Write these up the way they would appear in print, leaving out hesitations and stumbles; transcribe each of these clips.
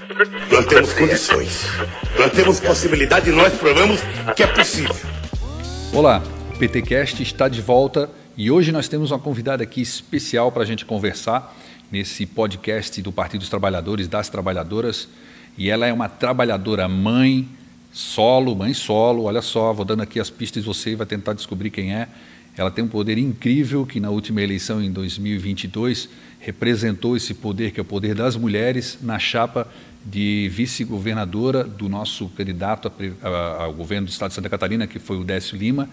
Nós temos condições, nós temos possibilidade e nós provamos que é possível. Olá, o PTcast está de volta e hoje nós temos uma convidada aqui especial para a gente conversar nesse podcast do Partido dos Trabalhadores, das Trabalhadoras, e ela é uma trabalhadora mãe solo, olha só, vou dando aqui as pistas e você vai tentar descobrir quem é. Ela tem um poder incrível que na última eleição em 2022 representou esse poder, que é o poder das mulheres, na chapa de vice-governadora do nosso candidato ao governo do estado de Santa Catarina, que foi o Décio Lima.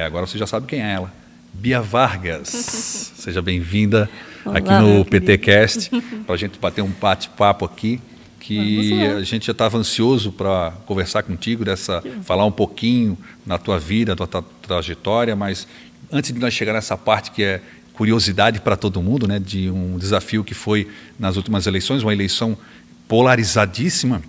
Agora você já sabe quem é ela. Bia Vargas. Seja bem-vinda aqui no PTcast, para a gente bater um bate-papo aqui, que a gente já estava ansioso para conversar contigo, falar um pouquinho na tua vida, na tua trajetória, mas antes de nós chegar nessa parte que é curiosidade para todo mundo, né, de um desafio que foi nas últimas eleições, uma eleição polarizadíssima,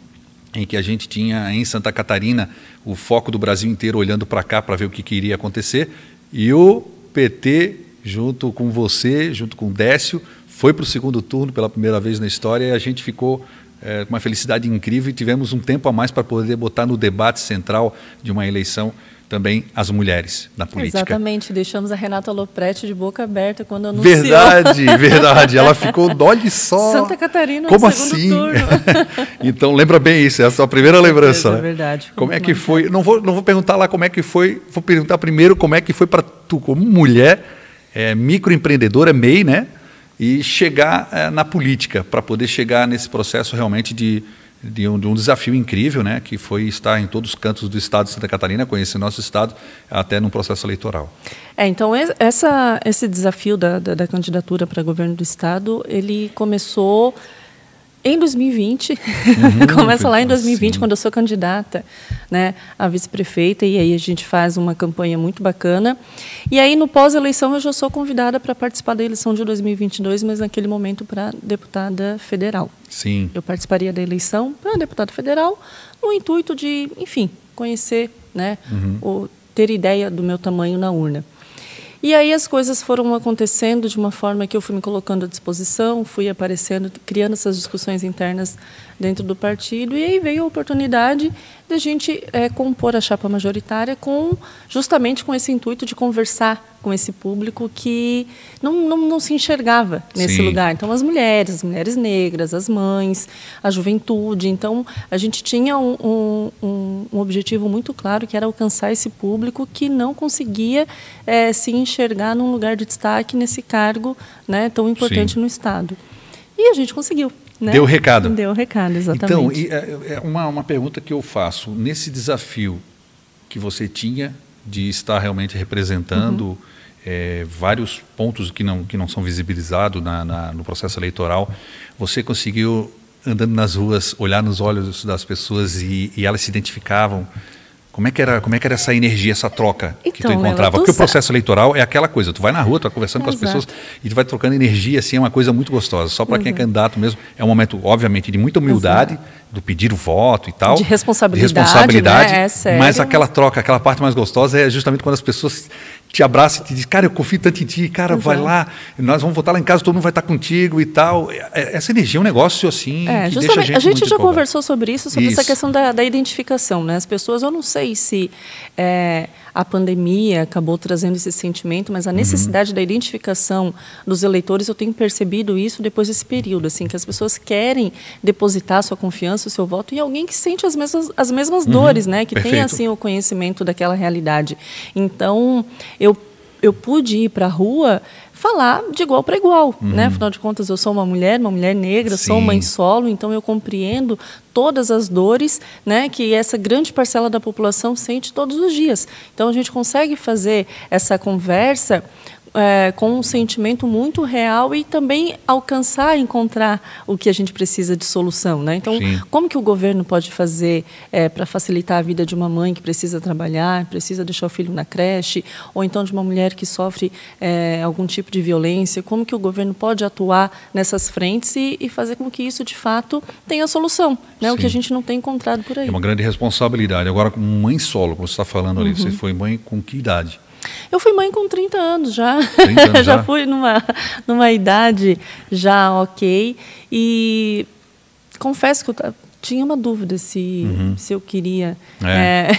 em que a gente tinha em Santa Catarina o foco do Brasil inteiro olhando para cá para ver o que iria acontecer, e o PT, junto com você, junto com o Décio, foi para o segundo turno pela primeira vez na história, e a gente ficou com uma felicidade incrível e tivemos um tempo a mais para poder botar no debate central de uma eleição também as mulheres na política. Exatamente, deixamos a Renata Lopretti de boca aberta quando anunciou. Verdade, ela ficou, olha só. Santa Catarina como no segundo assim? turno. Então, lembra bem isso, é a sua primeira lembrança. É verdade. Como é que foi? Não vou perguntar lá como é que foi, vou perguntar primeiro como é que foi para tu, como mulher, microempreendedora, MEI, né? E chegar na política, para poder chegar nesse processo realmente de um desafio incrível, né, que foi estar em todos os cantos do estado de Santa Catarina, conhecer nosso estado, até no processo eleitoral. Então, esse desafio da candidatura para governo do estado, ele começou em 2020, começa lá em 2020, sim, quando eu sou candidata, né, a vice-prefeita, e aí a gente faz uma campanha muito bacana. E aí, no pós-eleição, eu já sou convidada para participar da eleição de 2022, mas naquele momento para deputada federal. Sim. Eu participaria da eleição para deputada federal, no intuito de, enfim, conhecer, né, ter ideia do meu tamanho na urna. E aí as coisas foram acontecendo de uma forma que eu fui me colocando à disposição, fui aparecendo, criando essas discussões internas dentro do partido, e aí veio a oportunidade de a gente compor a chapa majoritária justamente com esse intuito de conversar com esse público que não se enxergava nesse Sim. lugar. Então, as mulheres negras, as mães, a juventude. Então, a gente tinha um objetivo muito claro, que era alcançar esse público que não conseguia se enxergar num lugar de destaque nesse cargo, né, tão importante, sim, no Estado. E a gente conseguiu. Né? Deu o recado. Deu o recado, exatamente. Então, uma pergunta que eu faço, nesse desafio que você tinha de estar realmente representando vários pontos que não são visibilizados no processo eleitoral, você conseguiu, andando nas ruas, olhar nos olhos das pessoas e elas se identificavam? Como é que era essa energia, essa troca que tu encontrava? Porque o processo eleitoral é aquela coisa, tu vai na rua, tu vai conversando com as pessoas e tu vai trocando energia, assim, é uma coisa muito gostosa. Só para quem é candidato mesmo, é um momento, obviamente, de muita humildade, do pedir o voto e tal. De responsabilidade, né? É sério. Mas aquela troca, aquela parte mais gostosa é justamente quando as pessoas te abraçam e te dizem, cara, eu confio tanto em ti, cara, vai lá, nós vamos votar lá em casa, todo mundo vai estar contigo e tal. Essa energia é um negócio assim que deixa a gente já conversou sobre isso, sobre essa questão da identificação, né? As pessoas, eu não sei se a pandemia acabou trazendo esse sentimento, mas a necessidade da identificação dos eleitores, eu tenho percebido isso depois desse período, assim, que as pessoas querem depositar sua confiança, o seu voto em alguém que sente as mesmas dores, né? Que tem, assim, o conhecimento daquela realidade. Então, eu pude ir para a rua falar de igual para igual, né? Afinal de contas, eu sou uma mulher negra, sim, sou mãe solo, então eu compreendo todas as dores, né, que essa grande parcela da população sente todos os dias. Então, a gente consegue fazer essa conversa com um sentimento muito real e também encontrar o que a gente precisa de solução, né? Então, sim, como que o governo pode fazer para facilitar a vida de uma mãe que precisa trabalhar, precisa deixar o filho na creche, ou então de uma mulher que sofre algum tipo de violência, como que o governo pode atuar nessas frentes e fazer com que isso, de fato, tenha solução, né? Sim. O que a gente não tem encontrado por aí. É uma grande responsabilidade. Agora, como mãe solo, como você está falando ali, você foi mãe com que idade? Eu fui mãe com 30 anos já. 30 anos já fui numa idade já ok. E confesso que eu tinha uma dúvida se eu queria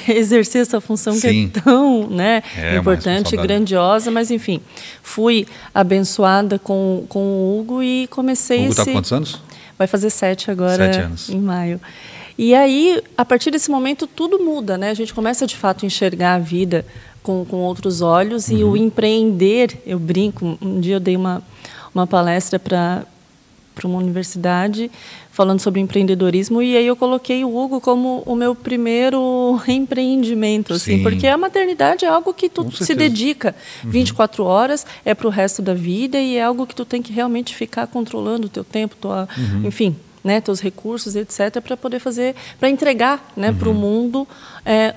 exercer essa função que é tão importante e grandiosa, mas enfim, fui abençoada com o Hugo e comecei O Hugo está com quantos anos? Vai fazer 7 agora, 7 anos. Em maio. E aí, a partir desse momento, tudo muda, né? A gente começa, de fato, a enxergar a vida com outros olhos e o empreender, eu brinco, um dia eu dei uma palestra para uma universidade falando sobre empreendedorismo e aí eu coloquei o Hugo como o meu primeiro empreendimento, assim, porque a maternidade é algo que tu se dedica 24 horas, é para o resto da vida e é algo que tu tem que realmente ficar controlando o teu tempo, enfim, né, teus recursos, etc., para poder fazer, para entregar, né, para o mundo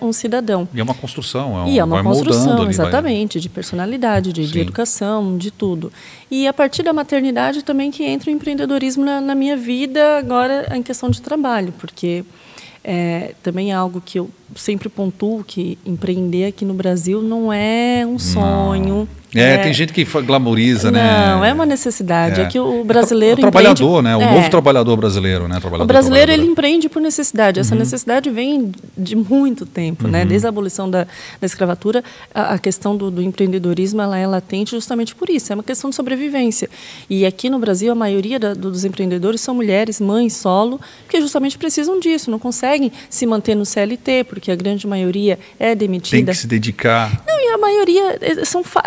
um cidadão. E é uma construção, é uma construção, ali, exatamente, de personalidade, de educação, de tudo. E a partir da maternidade também que entra o empreendedorismo na minha vida, agora em questão de trabalho, porque também é algo que eu sempre pontuo, que empreender aqui no Brasil não é um sonho. Tem gente que glamoriza, né? Não, é uma necessidade. É que o brasileiro o trabalhador, né? O novo trabalhador brasileiro, né? O brasileiro, ele empreende por necessidade. Essa necessidade vem de muito tempo, né? Desde a abolição da escravatura, a questão do empreendedorismo, ela é latente justamente por isso. É uma questão de sobrevivência. E aqui no Brasil, a maioria dos empreendedores são mulheres, mães, solo, que justamente precisam disso. Não conseguem se manter no CLT, porque a grande maioria é demitida. Tem que se dedicar. Não, e a maioria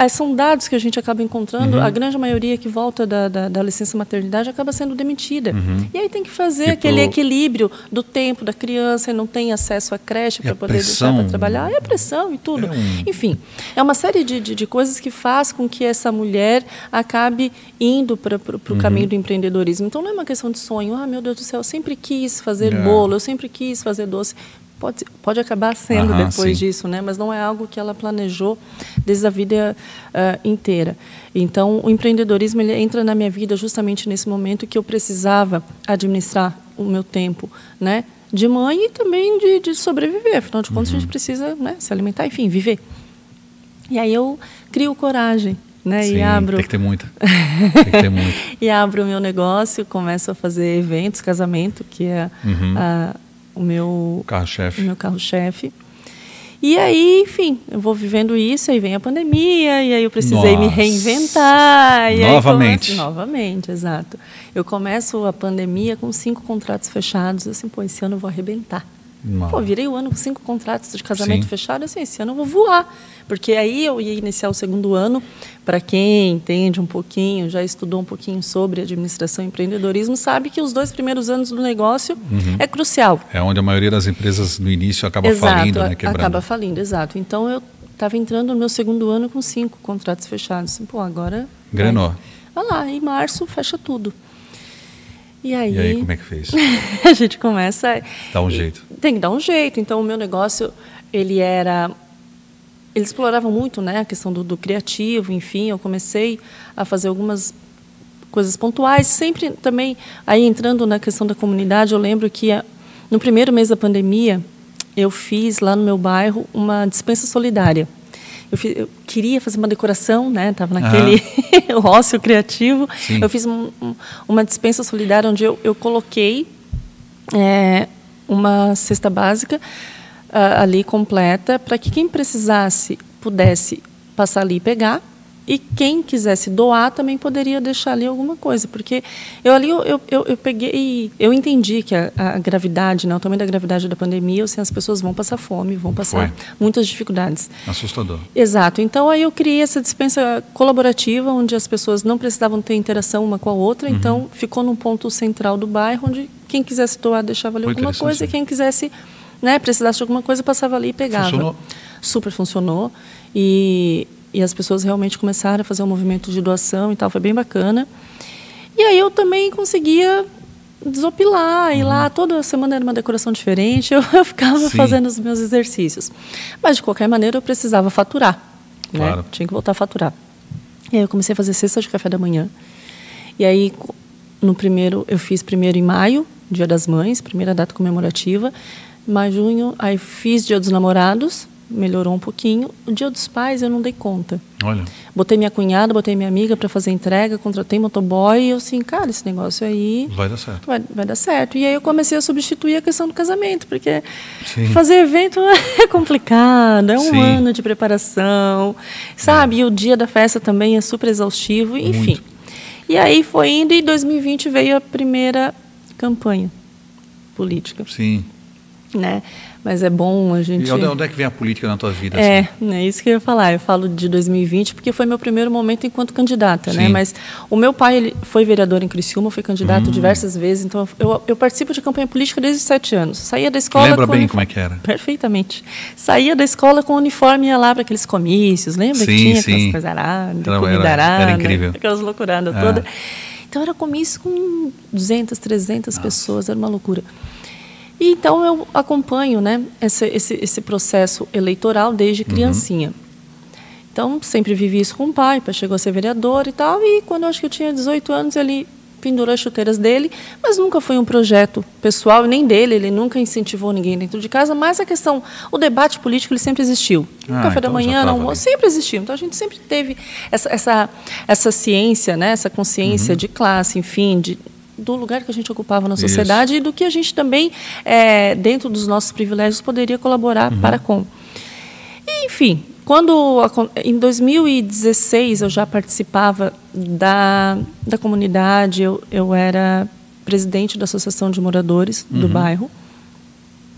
são dados que a gente acaba encontrando. A grande maioria que volta da licença maternidade acaba sendo demitida. E aí tem que fazer aquele equilíbrio do tempo da criança e não tem acesso à creche para poder deixar para trabalhar. É a pressão e tudo. Enfim, é uma série de coisas que faz com que essa mulher acabe indo para o caminho do empreendedorismo. Então não é uma questão de sonho. Ah, meu Deus do céu, eu sempre quis fazer bolo, eu sempre quis fazer doce. Pode acabar sendo depois disso, né? Mas não é algo que ela planejou desde a vida inteira. Então, o empreendedorismo ele entra na minha vida justamente nesse momento que eu precisava administrar o meu tempo, né? De mãe e também de sobreviver. Afinal de contas, a gente precisa, né, se alimentar, enfim, viver. E aí eu crio coragem, né? Sim, e abro... tem que ter muita. Tem que ter muita. E abro o meu negócio, começo a fazer eventos, casamento, que é o meu carro-chefe. E aí, enfim, eu vou vivendo isso, aí vem a pandemia, e aí eu precisei me reinventar. E novamente. Novamente, exato. Eu começo a pandemia com 5 contratos fechados, assim, esse ano eu vou arrebentar. Virei o ano com 5 contratos de casamento fechado, assim, esse ano eu vou voar. Porque aí eu ia iniciar o segundo ano, para quem entende um pouquinho, já estudou um pouquinho sobre administração e empreendedorismo, sabe que os 2 primeiros anos do negócio é crucial. É onde a maioria das empresas no início acaba falindo, né? Quebrando. Acaba falindo, exato. Então eu estava entrando no meu segundo ano com 5 contratos fechados. Agora... Grenou. Vai lá, em março fecha tudo. E aí, como é que fez? A gente começa... Dá um jeito. Tem que dar um jeito. Então, o meu negócio, ele explorava muito, né, a questão do criativo, enfim. Eu comecei a fazer algumas coisas pontuais, sempre também, aí entrando na questão da comunidade, eu lembro que no primeiro mês da pandemia, eu fiz lá no meu bairro uma despensa solidária. Eu queria fazer uma decoração, né? Estava naquele ócio criativo. Sim. Eu fiz uma despensa solidária onde eu coloquei uma cesta básica ali completa para que quem precisasse pudesse passar ali e pegar. E quem quisesse doar também poderia deixar ali alguma coisa, porque eu peguei, eu entendi que a gravidade, né, o tamanho da gravidade da pandemia, assim, as pessoas vão passar fome, vão passar muitas dificuldades. Assustador. Exato. Então aí eu criei essa despensa colaborativa, onde as pessoas não precisavam ter interação uma com a outra, então ficou num ponto central do bairro, onde quem quisesse doar deixava ali alguma coisa, e quem quisesse, né, precisasse de alguma coisa passava ali e pegava. Funcionou? Super funcionou. E as pessoas realmente começaram a fazer um movimento de doação e tal, foi bem bacana. E aí eu também conseguia desopilar, ir lá, toda semana era uma decoração diferente, eu ficava fazendo os meus exercícios. Mas, de qualquer maneira, eu precisava faturar. Claro. Né? Tinha que voltar a faturar. E aí eu comecei a fazer cesta de café da manhã. E aí, eu fiz primeiro em maio, Dia das Mães, primeira data comemorativa. Maio, junho, aí fiz Dia dos Namorados, melhorou um pouquinho. O Dia dos Pais eu não dei conta. Olha. Botei minha cunhada, botei minha amiga para fazer entrega, contratei motoboy e eu assim, cara, esse negócio aí vai dar certo. Vai dar certo. E aí eu comecei a substituir a questão do casamento, porque Sim. fazer evento é complicado, é um Sim. ano de preparação, sabe? E o dia da festa também é super exaustivo, enfim. Muito. E aí foi indo e em 2020 veio a primeira campanha política. Sim. Né? Mas é bom a gente... E onde é que vem a política na tua vida? É, assim? é isso que eu ia falar. Eu falo de 2020 porque foi meu primeiro momento enquanto candidata, Sim. né? Mas o meu pai, ele foi vereador em Criciúma, foi candidato diversas vezes, então eu participo de campanha política desde os 7 anos. Saía da escola... Lembra bem como é que era? Perfeitamente. Saía da escola com o uniforme e ia lá para aqueles comícios, lembra? Sim, que tinha sim. aquelas coisas aradas, comida Era arada, incrível. aquelas loucuradas todas. Então era comício com 200, 300 pessoas, era uma loucura. E então eu acompanho, né, esse processo eleitoral desde criancinha. Então sempre vivi isso com o pai chegou a ser vereador e tal, e quando eu acho que eu tinha 18 anos ele pendurou as chuteiras dele, mas nunca foi um projeto pessoal, nem dele, ele nunca incentivou ninguém dentro de casa, mas a questão, o debate político ele sempre existiu. No café da manhã, no almoço, sempre existiu. Então a gente sempre teve essa ciência, né, essa consciência de classe, enfim, do lugar que a gente ocupava na sociedade e do que a gente também, dentro dos nossos privilégios, poderia colaborar para com. E, enfim, em 2016 eu já participava da comunidade, eu era presidente da Associação de Moradores do bairro.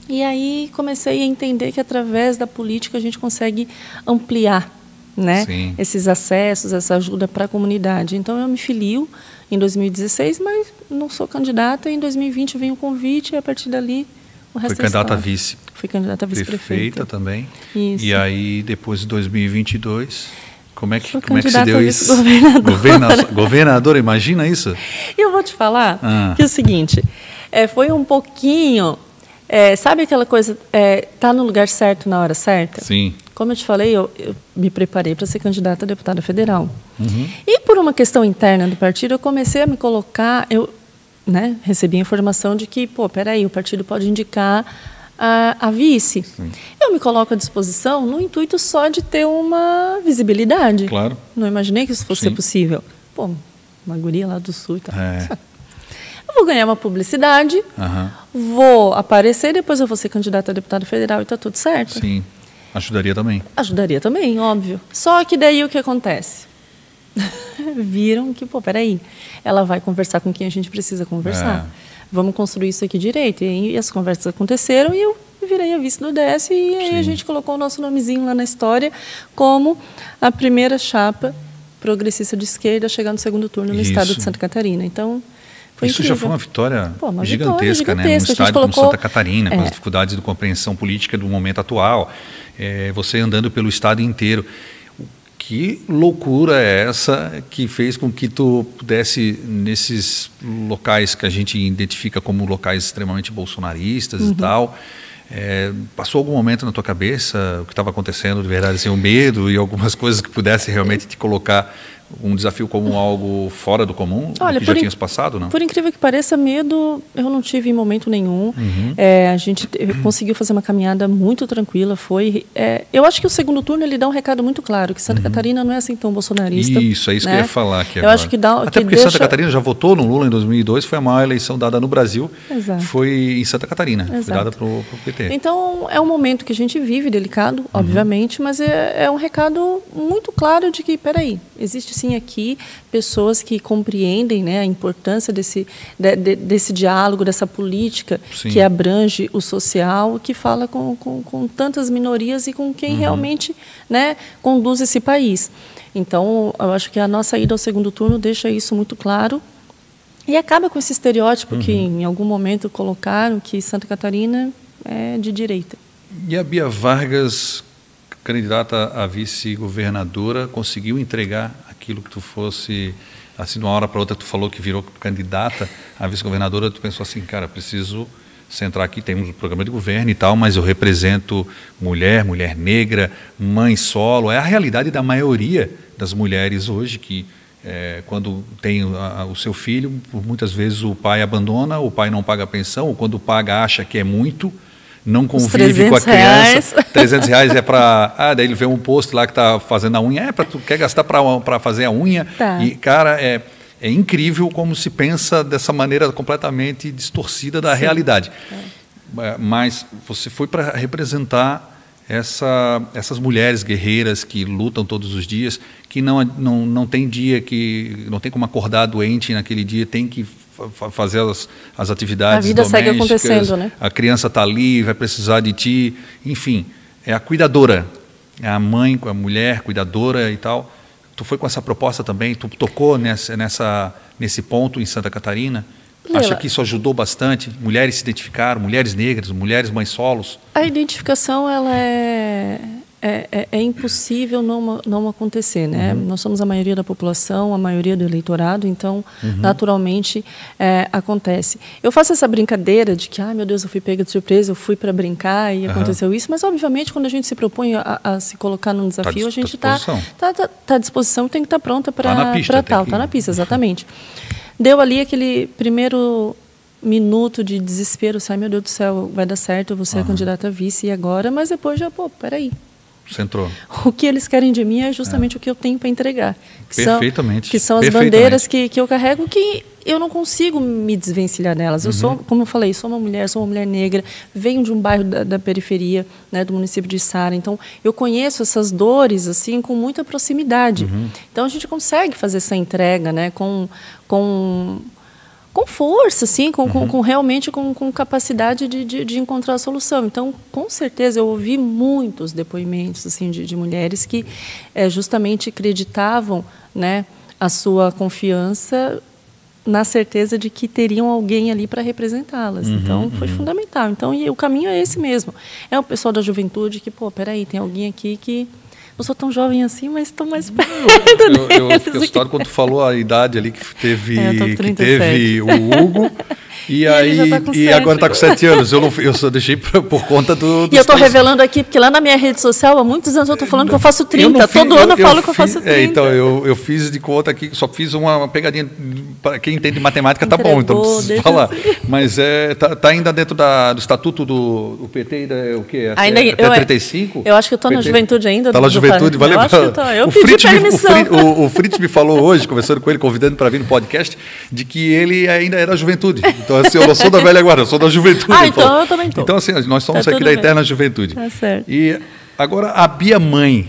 E aí comecei a entender que através da política a gente consegue ampliar, né, esses acessos, essa ajuda para a comunidade. Então eu me filio em 2016, mas não sou candidata. Em 2020 veio um convite e a partir dali o resto foi candidata a vice. Fui candidata a vice-prefeita também. Isso. E aí depois de 2022, como é que se deu isso? Governadora, imagina isso? E eu vou te falar que é o seguinte, foi um pouquinho, sabe aquela coisa, tá no lugar certo na hora certa? Sim. Como eu te falei, eu me preparei para ser candidata a deputada federal. E por uma questão interna do partido, eu comecei a me colocar, né, recebi a informação de que, peraí, o partido pode indicar a vice. Sim. Eu me coloco à disposição no intuito só de ter uma visibilidade. Claro. Não imaginei que isso fosse ser possível. Uma guria lá do Sul e tal. Eu vou ganhar uma publicidade, vou aparecer, depois eu vou ser candidata a deputada federal e está tudo certo. Sim. Ajudaria também. Ajudaria também, óbvio. Só que daí o que acontece? Viram que, peraí, ela vai conversar com quem a gente precisa conversar. Vamos construir isso aqui direito. E as conversas aconteceram e eu virei a vice do DS e aí a gente colocou o nosso nomezinho lá na história como a primeira chapa progressista de esquerda a chegar no segundo turno no estado de Santa Catarina. Então, foi isso incrível. Já foi uma vitória, uma gigantesca, né? No estado como Santa Catarina, com as dificuldades de compreensão política do momento atual. Você andando pelo estado inteiro. Que loucura é essa que fez com que tu pudesse, nesses locais que a gente identifica como locais extremamente bolsonaristas e tal, passou algum momento na tua cabeça o que estava acontecendo de verdade, assim, o medo e algumas coisas que pudessem realmente te colocar um desafio como algo fora do comum? Olha, que já tinhas passado, não? Por incrível que pareça, medo eu não tive em momento nenhum. A gente conseguiu fazer uma caminhada muito tranquila. Eu acho que o segundo turno ele dá um recado muito claro, que Santa Catarina não é assim tão bolsonarista. Isso, é isso, né? Que eu ia falar aqui eu agora. Acho que até porque Santa Catarina já votou no Lula em 2002, foi a maior eleição dada no Brasil. Exato. Foi em Santa Catarina, foi dada para o PT. Então, é um momento que a gente vive, delicado, obviamente, mas é um recado muito claro de que, peraí, existe sim aqui pessoas que compreendem, né, a importância desse diálogo, dessa política que abrange o social, que fala com tantas minorias e com quem realmente, né, conduz esse país. Então, eu acho que a nossa ida ao segundo turno deixa isso muito claro e acaba com esse estereótipo que em algum momento colocaram que Santa Catarina é de direita. E a Bia Vargas, candidata a vice-governadora, conseguiu entregar aquilo que tu fosse, assim, de uma hora para outra tu falou que virou candidata a vice-governadora, tu pensou assim, cara, preciso centrar aqui, temos um programa de governo e tal, mas eu represento mulher negra, mãe solo, é a realidade da maioria das mulheres hoje que quando tem o seu filho, muitas vezes o pai abandona, o pai não paga a pensão, ou quando paga acha que é muito, não convive com a criança. R$300 é para... daí ele vê um posto lá que está fazendo a unha. Tu quer gastar para fazer a unha. Tá. E, cara, é incrível como se pensa dessa maneira completamente distorcida da realidade. Mas você foi para representar essas mulheres guerreiras que lutam todos os dias, que não tem dia que não tem como acordar doente naquele dia, tem que fazer as atividades domésticas. A vida segue acontecendo, né? A criança está ali, vai precisar de ti, enfim, é a cuidadora, é a mãe, a mulher cuidadora e tal. Tu foi com essa proposta também, tu tocou nesse ponto em Santa Catarina? Acha que isso ajudou bastante? Mulheres se identificaram, mulheres negras, mulheres mães solos? A identificação, ela é impossível não acontecer, né? Nós somos a maioria da população, a maioria do eleitorado, então, naturalmente, acontece. Eu faço essa brincadeira de que, meu Deus, eu fui pega de surpresa, eu fui para brincar e aconteceu isso, mas, obviamente, quando a gente se propõe a se colocar num desafio, a gente está à disposição e tem que estar pronta para tal. Está na pista, exatamente. Deu ali aquele primeiro minuto de desespero, meu Deus do céu, vai dar certo, eu vou ser a candidata a vice e agora, mas depois já, peraí. Você entrou. O que eles querem de mim é justamente o que eu tenho para entregar. Perfeitamente. Que são as bandeiras que eu carrego, que eu não consigo me desvencilhar delas. Eu sou, como eu falei, sou uma mulher negra, venho de um bairro da periferia, né, do município de Sara. Então, eu conheço essas dores assim com muita proximidade. Então, a gente consegue fazer essa entrega, né, com força, assim, realmente com capacidade de encontrar a solução. Então, com certeza, eu ouvi muitos depoimentos assim, de mulheres que justamente acreditavam, né, a sua confiança na certeza de que teriam alguém ali para representá-las. Então, foi fundamental. Então, e o caminho é esse mesmo. É o pessoal da juventude que, peraí, tem alguém aqui que... Não sou tão jovem assim, mas estou mais perto Eu fiquei assustado quando tu falou a idade ali que teve o Hugo. E agora está com 7 anos. Eu só deixei por conta do... E eu estou revelando aqui, porque lá na minha rede social, há muitos anos eu estou falando que eu faço 30. Todo ano eu falo que eu faço 30. Então, eu fiz de conta aqui, só fiz uma pegadinha. Para quem entende matemática, tá bom, então não preciso falar. Assim. Mas tá ainda dentro do estatuto do PT, o quê? Até 35? Eu acho que eu estou na juventude ainda. Está na juventude, valeu. Eu pedi permissão. O Fritz me falou hoje, conversando com ele, convidando para vir no podcast, de que ele ainda é da juventude. Então, assim, eu não sou da velha guarda, eu sou da juventude. Então eu também estou. Então, assim, nós somos aqui da eterna juventude. Tá certo. E agora, a Bia Mãe.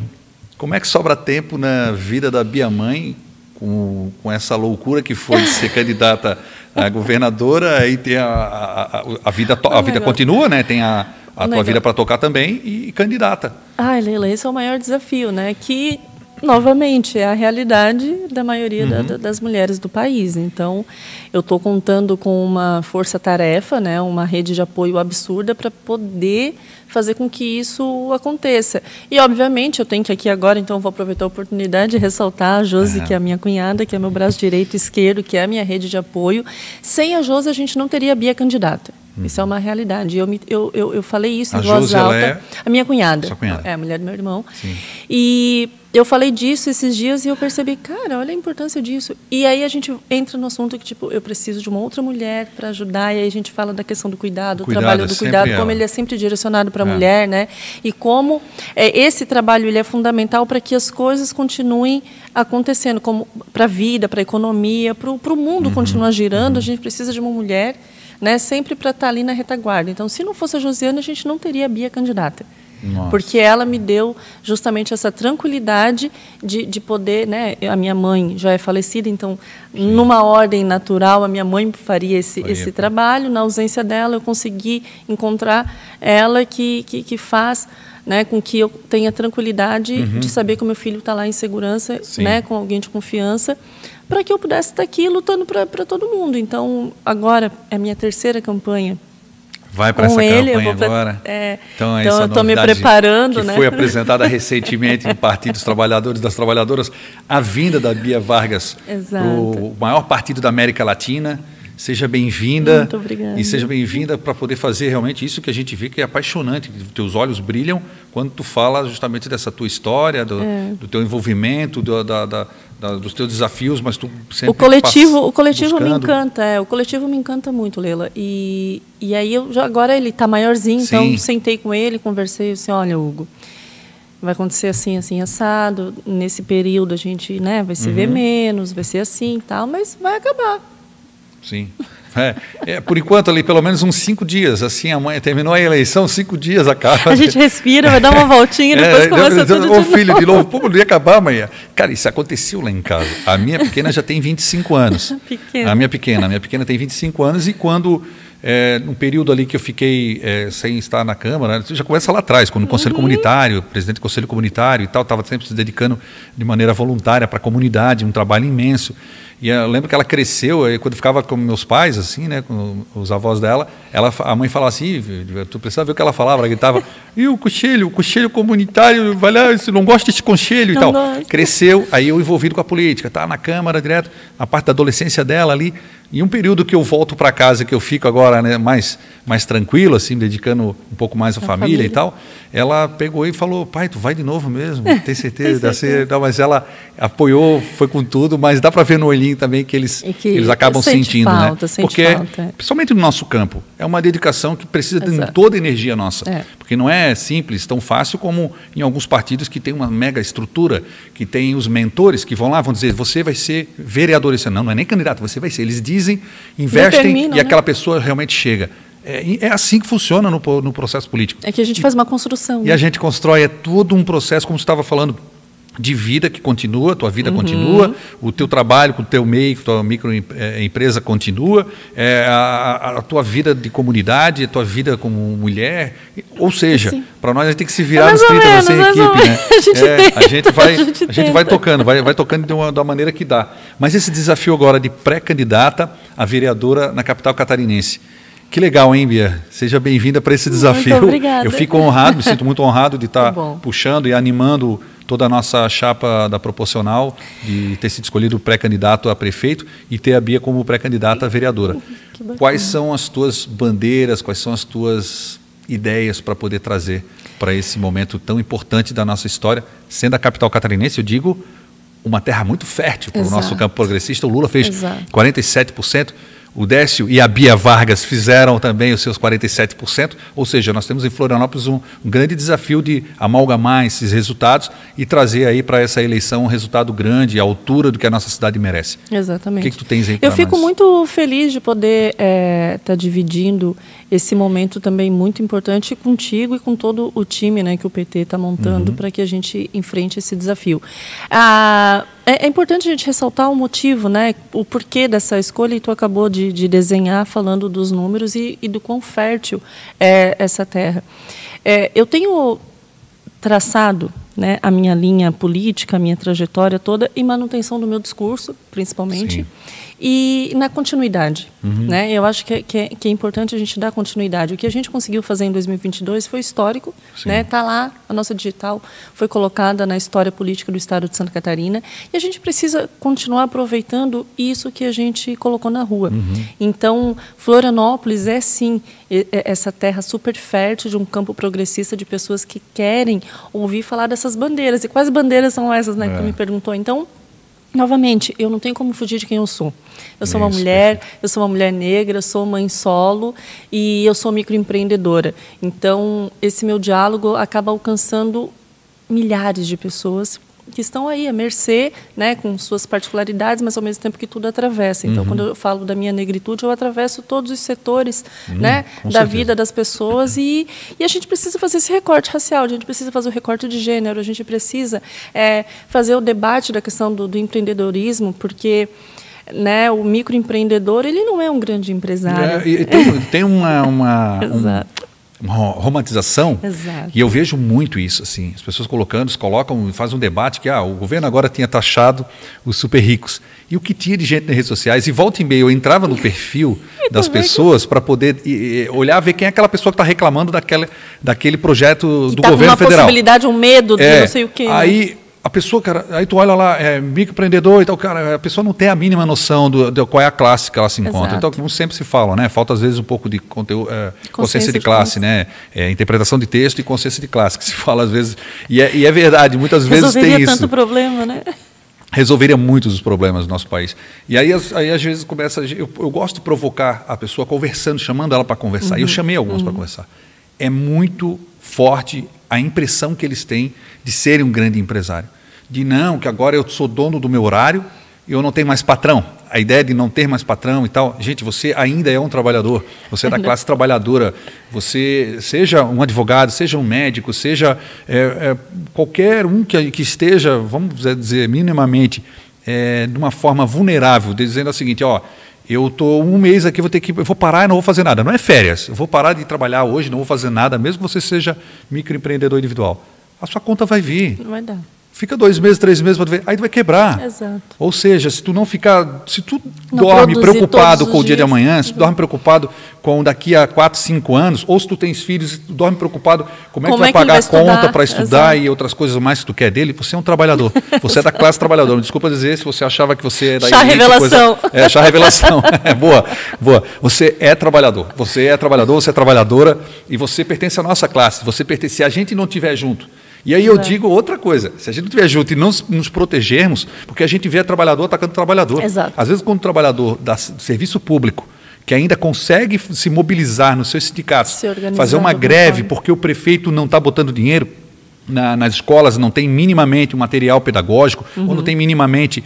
Como é que sobra tempo na vida da Bia Mãe, com essa loucura que foi ser candidata a governadora, aí tem a vida continua, né? Tem a tua vida para tocar também e candidata. Leila, esse é o maior desafio, né? Que... Novamente, é a realidade da maioria das mulheres do país. Então, eu estou contando com uma força-tarefa, né, uma rede de apoio absurda para poder fazer com que isso aconteça. E, obviamente, eu tenho que aqui agora, então, vou aproveitar a oportunidade de ressaltar a Josi, que é a minha cunhada, que é meu braço direito e esquerdo, que é a minha rede de apoio. Sem a Josi, a gente não teria a Bia candidata. Isso é uma realidade. Eu falei isso em voz alta. A minha cunhada. Sua cunhada. É a mulher do meu irmão. Sim. E eu falei disso esses dias e eu percebi, cara, olha a importância disso. E aí a gente entra no assunto que, eu preciso de uma outra mulher para ajudar. E aí a gente fala da questão do cuidado, o trabalho do cuidado, como ele é sempre direcionado para a mulher, né? E como esse trabalho ele é fundamental para que as coisas continuem acontecendo, como para a vida, para a economia, para o mundo continuar girando. A gente precisa de uma mulher, né, sempre para estar ali na retaguarda. Então, se não fosse a Josiana, a gente não teria a Bia candidata. Nossa. Porque ela me deu justamente essa tranquilidade de poder, né? A minha mãe já é falecida, então, numa ordem natural, a minha mãe faria esse trabalho. Na ausência dela, eu consegui encontrar ela que faz, né, com que eu tenha tranquilidade de saber que o meu filho está lá em segurança, né, com alguém de confiança, para que eu pudesse estar aqui lutando para todo mundo. Então, agora é a minha 3ª campanha. Vai para essa campanha agora. Então eu estou me preparando, que né? Foi apresentada recentemente no Partido dos Trabalhadores e das Trabalhadoras, a vinda da Bia Vargas para o maior partido da América Latina. Seja bem-vinda. Muito obrigada. E seja bem-vinda para poder fazer realmente isso que a gente vê que é apaixonante. Teus olhos brilham quando tu fala justamente dessa tua história, do teu envolvimento, dos teus desafios, mas tu sempre o coletivo buscando. Me encanta, o coletivo me encanta muito, Leila. E aí agora ele está maiorzinho, Sim. então sentei com ele, conversei assim, olha, Hugo, vai acontecer assim, assim, assado. Nesse período a gente, né, vai se ver menos, vai ser assim e tal, mas vai acabar. Sim. Por enquanto ali, pelo menos uns 5 dias, assim, a mãe terminou a eleição, 5 dias acaba. A gente respira, vai dar uma voltinha e depois começa tudo de novo. Ô filho, de novo, pô, não ia acabar amanhã. Cara, isso aconteceu lá em casa. A minha pequena já tem 25 anos. A minha pequena tem 25 anos e quando... num período ali que eu fiquei sem estar na Câmara, você já começa lá atrás, quando no Conselho Comunitário, presidente do Conselho Comunitário e tal, estava sempre se dedicando de maneira voluntária para a comunidade, um trabalho imenso. E eu lembro que ela cresceu, quando ficava com meus pais, assim, né, com os avós dela, a mãe falava assim, tu precisava ver o que ela falava, ela gritava, e o conselho comunitário, vai lá, você não gosta desse conselho e tal. Cresceu, aí eu envolvido com a política, tá na Câmara direto, na parte da adolescência dela ali, e um período que eu volto para casa, que eu fico agora, né, mais tranquilo, assim, dedicando um pouco mais à família e tal, ela pegou e falou, pai, tu vai de novo mesmo? Tem certeza? Não, mas ela apoiou, foi com tudo, mas dá para ver no olhinho também que eles acabam sentindo, falta, né? Porque, principalmente no nosso campo, é uma dedicação que precisa de toda a energia nossa. Porque não é simples, tão fácil como em alguns partidos que tem uma mega estrutura, que tem os mentores que vão lá, vão dizer, você vai ser vereador esse ano. Não é nem candidato, você vai ser. Eles dizem, investem e aquela pessoa realmente chega. É assim que funciona no processo político. É que a gente faz uma construção. E a gente constrói todo um processo, como você estava falando, de vida que continua, tua vida continua, o teu trabalho com o teu MEI, com a tua microempresa continua, a tua vida de comunidade, a tua vida como mulher, ou seja, para nós a gente tem que se virar nos 30 para ser equipe, né? A gente vai tocando, vai tocando de uma maneira que dá. Mas esse desafio agora de pré-candidata a vereadora na capital catarinense. Que legal, hein, Bia? Seja bem-vinda para esse desafio. Muito obrigada. Eu fico honrado, me sinto muito honrado de estar puxando e animando toda a nossa chapa da proporcional, de ter sido escolhido pré-candidato a prefeito e ter a Bia como pré-candidata a vereadora. Quais são as tuas bandeiras, quais são as tuas ideias para poder trazer para esse momento tão importante da nossa história, sendo a capital catarinense, eu digo, uma terra muito fértil para o nosso campo progressista. O Lula fez 47%. O Décio e a Bia Vargas fizeram também os seus 47%, ou seja, nós temos em Florianópolis um grande desafio de amalgamar esses resultados e trazer aí para essa eleição um resultado grande, à altura do que a nossa cidade merece. Exatamente. O que tu tens aí para nós? Eu fico muito feliz de poder estar dividindo esse momento também muito importante contigo e com todo o time, né, que o PT está montando para que a gente enfrente esse desafio. É importante a gente ressaltar o motivo, né, o porquê dessa escolha, e tu acabou de desenhar falando dos números e do quão fértil é essa terra. Eu tenho traçado, né, a minha linha política, a minha trajetória toda em manutenção do meu discurso, principalmente. Sim. E na continuidade. Né? Eu acho que é importante a gente dar continuidade. O que a gente conseguiu fazer em 2022 foi histórico. Está lá, a nossa digital foi colocada na história política do estado de Santa Catarina, e a gente precisa continuar aproveitando isso que a gente colocou na rua. Então, Florianópolis é sim essa terra super fértil de um campo progressista de pessoas que querem ouvir falar dessas bandeiras. E quais bandeiras são essas, né, que tu me perguntou? Então, novamente, eu não tenho como fugir de quem eu sou. Eu sou uma mulher, eu sou uma mulher negra, eu sou mãe solo e eu sou microempreendedora. Então, esse meu diálogo acaba alcançando milhares de pessoas que estão aí à mercê, né, com suas particularidades, mas ao mesmo tempo que tudo atravessa. Então, quando eu falo da minha negritude, eu atravesso todos os setores, né, da vida das pessoas, e a gente precisa fazer esse recorte racial, a gente precisa fazer o recorte de gênero, a gente precisa fazer o debate da questão do empreendedorismo, porque, né, o microempreendedor, ele não é um grande empresário. Tem uma romantização. Exato. E eu vejo muito isso, assim, as pessoas colocam, fazem um debate que o governo agora tinha taxado os super ricos. E o que tinha de gente nas redes sociais, e volta e meia eu entrava no perfil das pessoas para poder olhar, ver quem é aquela pessoa que está reclamando daquele projeto do governo federal. Uma possibilidade, um medo de não sei o quê. Aí a pessoa, cara, aí tu olha lá, microempreendedor e tal, cara, a pessoa não tem a mínima noção de qual é a classe que ela se encontra. Exato. Então, como sempre se fala, né, falta às vezes um pouco de conteúdo, consciência de classe, né, interpretação de texto e consciência de classe, que se fala às vezes, e é verdade, muitas vezes tem isso. Tanto problema, né? resolveria muitos dos problemas do nosso país. E aí às vezes começa... Eu gosto de provocar a pessoa conversando, chamando ela para conversar. E eu chamei alguns para conversar. É muito forte a impressão que eles têm de serem um grande empresário. De não, que agora eu sou dono do meu horário e eu não tenho mais patrão. A ideia de não ter mais patrão e tal. Gente, você ainda é um trabalhador. Você é da classe trabalhadora. Você, seja um advogado, seja um médico, seja qualquer um que esteja, vamos dizer, minimamente, de uma forma vulnerável, dizendo o seguinte, ó, eu estou um mês aqui, eu vou parar e não vou fazer nada. Não é férias. Eu vou parar de trabalhar hoje, não vou fazer nada, mesmo que você seja microempreendedor individual. A sua conta vai vir. Não vai dar. Fica 2 meses, 3 meses para ver, aí tu vai quebrar. Exato. Ou seja, se tu dorme preocupado com o dia de amanhã, se tu dorme preocupado com daqui a 4, 5 anos, ou se tu tens filhos, se tu dorme preocupado como é que tu vai pagar a conta para estudar e outras coisas mais que tu quer dele, você é um trabalhador. Você é da classe trabalhadora. Desculpa dizer se você achava que você é da chá revelação. Chá revelação. Boa, boa. Você é trabalhador. Você é trabalhador, você é trabalhadora e você pertence à nossa classe. Se a gente não estiver junto. E aí eu digo outra coisa, se a gente não estiver junto e não nos protegermos, porque a gente vê trabalhador atacando trabalhador. Exato. Às vezes quando o trabalhador do serviço público, que ainda consegue se mobilizar nos seus sindicatos, fazer uma greve porque o prefeito não está botando dinheiro, nas escolas não tem minimamente um material pedagógico, ou não tem minimamente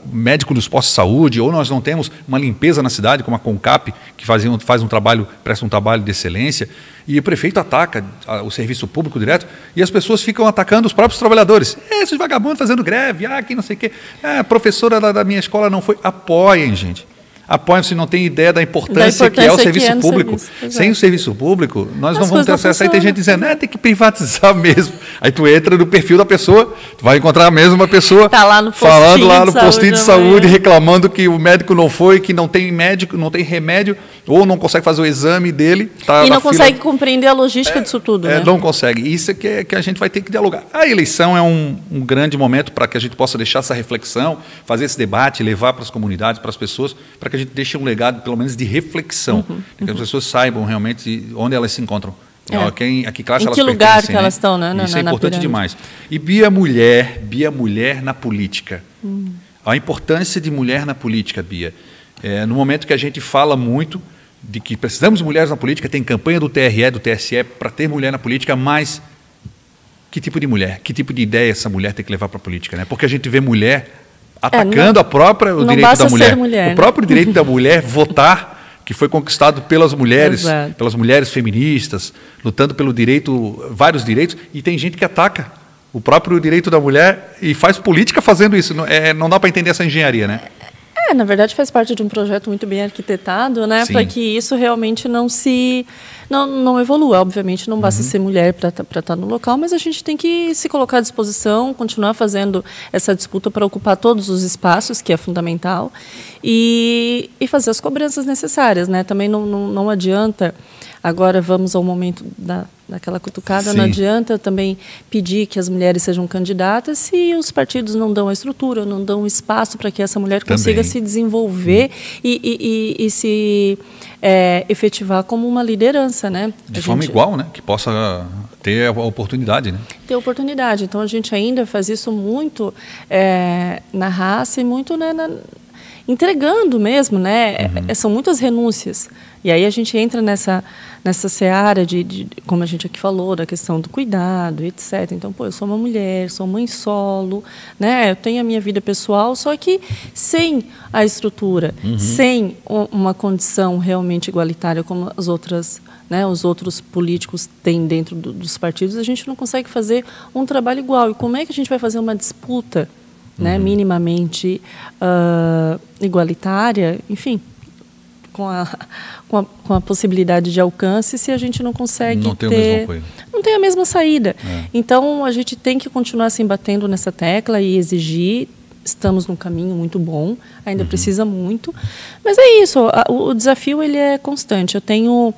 médico dos postos de saúde, ou nós não temos uma limpeza na cidade, como a CONCAP, que presta um trabalho de excelência, e o prefeito ataca o serviço público direto, e as pessoas ficam atacando os próprios trabalhadores. Esses vagabundos fazendo greve, que não sei o quê, a professora da minha escola não foi. Apoiem, gente. Apoiem, se não tem ideia da importância que é o serviço público. Sem o serviço público, nós não vamos ter acesso. Aí tem gente dizendo, tem que privatizar mesmo. Aí tu entra no perfil da pessoa, tu vai encontrar a mesma pessoa falando lá no postinho de saúde, reclamando que o médico não foi, que não tem médico, não tem remédio, ou não consegue fazer o exame dele. E não consegue compreender a logística disso tudo. Né? Não consegue. Isso é que a gente vai ter que dialogar. A eleição é um grande momento para que a gente possa deixar essa reflexão, fazer esse debate, levar para as comunidades, para as pessoas, para que a gente deixe um legado, pelo menos, de reflexão, que as pessoas saibam realmente onde elas se encontram. A que classe elas pertencem. Em que lugar que elas estão, né? Isso é importante demais. E Bia Mulher na política. A importância de mulher na política, Bia. No momento que a gente fala muito de que precisamos de mulheres na política, tem campanha do TRE, do TSE, para ter mulher na política, mas que tipo de mulher? Que tipo de ideia essa mulher tem que levar para a política? Né? Porque a gente vê mulher atacando o direito da mulher. O próprio direito da mulher votar, que foi conquistado pelas mulheres feministas, lutando pelo direito, vários direitos, e tem gente que ataca o próprio direito da mulher e faz política fazendo isso. Não dá para entender essa engenharia, né? Na verdade faz parte de um projeto muito bem arquitetado, né, para que isso realmente não evolua. Obviamente não basta ser mulher para estar no local, mas a gente tem que se colocar à disposição, continuar fazendo essa disputa para ocupar todos os espaços, que é fundamental, e fazer as cobranças necessárias, né? Também não adianta. Agora vamos ao momento daquela cutucada. Não adianta também pedir que as mulheres sejam candidatas se os partidos não dão a estrutura, não dão espaço para que essa mulher consiga se desenvolver e se efetivar como uma liderança, né? De forma igual, né? Que possa ter a oportunidade, né? Ter oportunidade. Então a gente ainda faz isso muito na raça e muito entregando mesmo, né? São muitas renúncias. E aí a gente entra nessa seara de, como a gente aqui falou, da questão do cuidado, etc. Então, eu sou uma mulher, sou mãe solo, né? Eu tenho a minha vida pessoal, só que sem a estrutura, sem uma condição realmente igualitária como as outras, né, os outros políticos têm dentro dos partidos, a gente não consegue fazer um trabalho igual. E como é que a gente vai fazer uma disputa, né, minimamente igualitária, enfim, com a possibilidade de alcance, se a gente não consegue não tem a mesma saída. Então a gente tem que continuar se batendo nessa tecla e exigir. Estamos num caminho muito bom, ainda precisa muito, mas é isso, o desafio ele é constante. Eu tenho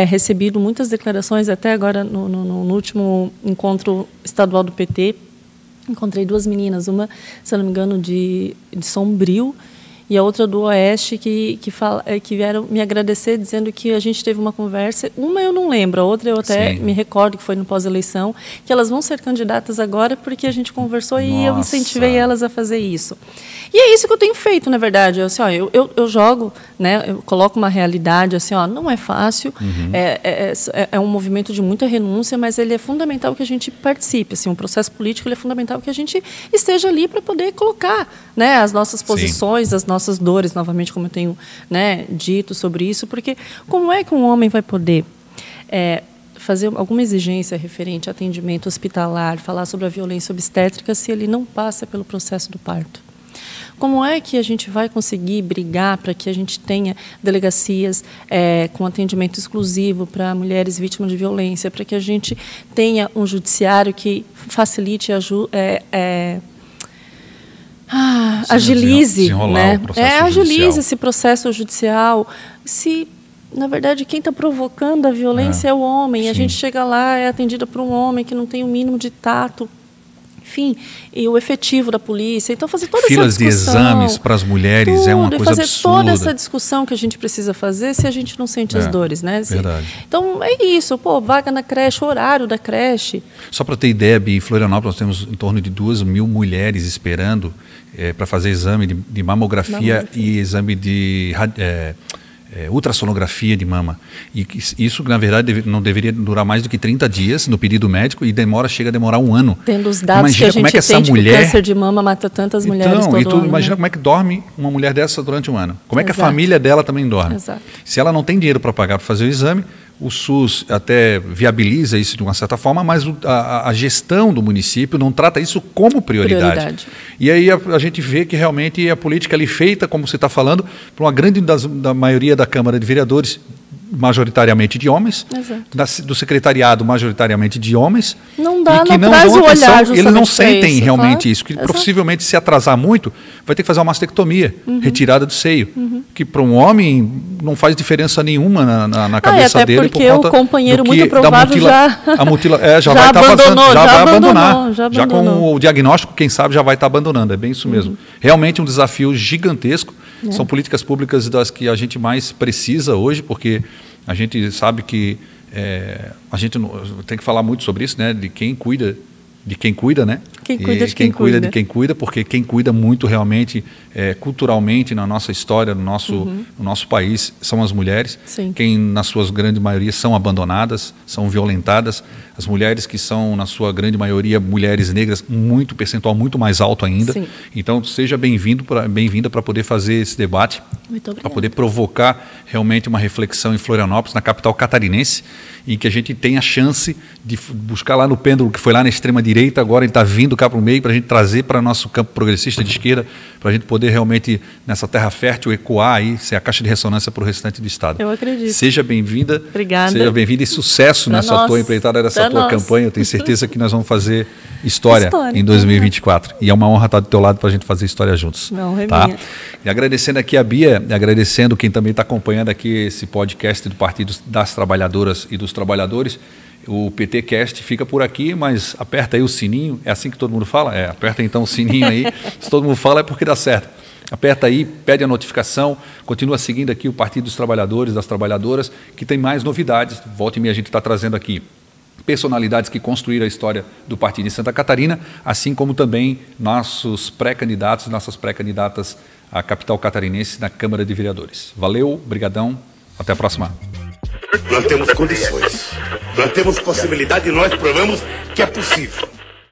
recebido muitas declarações, até agora no último encontro estadual do PT, encontrei 2 meninas, uma, se não me engano, de Sombrio, e a outra do Oeste, que vieram me agradecer, dizendo que a gente teve uma conversa. Uma eu não lembro, a outra eu até me recordo que foi no pós-eleição, que elas vão ser candidatas agora porque a gente conversou e eu incentivei elas a fazer isso. E é isso que eu tenho feito, na verdade. Assim, ó, eu jogo, né, eu coloco uma realidade, assim, ó, não é fácil, é um movimento de muita renúncia, mas ele é fundamental que a gente participe. Assim, um processo político ele é fundamental que a gente esteja ali para poder colocar, né, as nossas posições, as nossas dores, novamente, como eu tenho, né, dito sobre isso, porque como é que um homem vai poder fazer alguma exigência referente a atendimento hospitalar, falar sobre a violência obstétrica, se ele não passa pelo processo do parto? Como é que a gente vai conseguir brigar para que a gente tenha delegacias com atendimento exclusivo para mulheres vítimas de violência, para que a gente tenha um judiciário que facilite, agilize, né? Agilize esse processo judicial. Se, na verdade, quem está provocando a violência é o homem, e a gente chega lá, é atendida por um homem que não tem o mínimo de tato, enfim, e o efetivo da polícia. Então, fazer toda essa discussão... Filas de exames para as mulheres é uma coisa absurda. Fazer toda essa discussão que a gente precisa fazer se a gente não sente as dores, né? Verdade. Então, é isso. Vaga na creche, horário da creche. Só para ter ideia, em Florianópolis nós temos em torno de 2.000 mulheres esperando para fazer exame de mamografia e exame de ultrassonografia de mama. E isso, na verdade, não deveria durar mais do que 30 dias no pedido médico e chega a demorar um ano. Tendo os dados imagina que a gente tem essa mulher... que o câncer de mama mata tantas mulheres todo ano. Imagina como é que dorme uma mulher dessa durante um ano. Como é que a família dela também dorme. Exato. Se ela não tem dinheiro para pagar para fazer o exame, o SUS até viabiliza isso de uma certa forma, mas a gestão do município não trata isso como prioridade. E aí a gente vê que realmente a política ali feita, como você está falando, por uma grande da maioria da Câmara de Vereadores, majoritariamente de homens, do secretariado majoritariamente de homens, não dá, e que não dão atenção, eles não sentem realmente isso, que possivelmente se atrasar muito, vai ter que fazer uma mastectomia, retirada do seio, que para um homem não faz diferença nenhuma na cabeça dele. Até porque o companheiro muito provável já vai abandonar. Já com o diagnóstico, quem sabe já vai estar abandonando, é bem isso mesmo. Realmente um desafio gigantesco. São políticas públicas das que a gente mais precisa hoje, porque a gente sabe que a gente tem que falar muito sobre isso, né? De quem cuida, né? Quem cuida de quem cuida de quem cuida, porque quem cuida muito realmente culturalmente na nossa história, no nosso país, são as mulheres. Sim. Quem, na sua grande maioria, são abandonadas, são violentadas. As mulheres que são, na sua grande maioria, mulheres negras, percentual muito mais alto ainda. Sim. Então, seja bem-vinda para poder fazer esse debate, para poder provocar realmente uma reflexão em Florianópolis, na capital catarinense, em que a gente tem a chance de buscar lá no pêndulo, que foi lá na extrema-direita, agora ele está vindo cá para o meio, para a gente trazer para nosso campo progressista de esquerda, para a gente poder realmente, nessa terra fértil, ecoar aí, ser a caixa de ressonância para o restante do Estado. Eu acredito. Seja bem-vinda. Obrigada. Seja bem-vinda e sucesso nessa tua empreitada, nessa tua campanha. Eu tenho certeza que nós vamos fazer história em 2024. E é uma honra estar do teu lado para a gente fazer história juntos. Não, é tá? minha. E agradecendo aqui a Bia, agradecendo quem também está acompanhando aqui esse podcast do Partido das Trabalhadoras e dos Trabalhadores. O PTcast fica por aqui, mas aperta aí o sininho. É assim que todo mundo fala? Aperta então o sininho aí. Se todo mundo fala é porque dá certo. Aperta aí, pede a notificação, continua seguindo aqui o Partido dos Trabalhadores, das Trabalhadoras, que tem mais novidades. Volta e meia a gente está trazendo aqui personalidades que construíram a história do partido em Santa Catarina, assim como também nossos pré-candidatos, nossas pré-candidatas à capital catarinense na Câmara de Vereadores. Valeu, brigadão, até a próxima. Nós temos condições, nós temos possibilidade e nós provamos que é possível.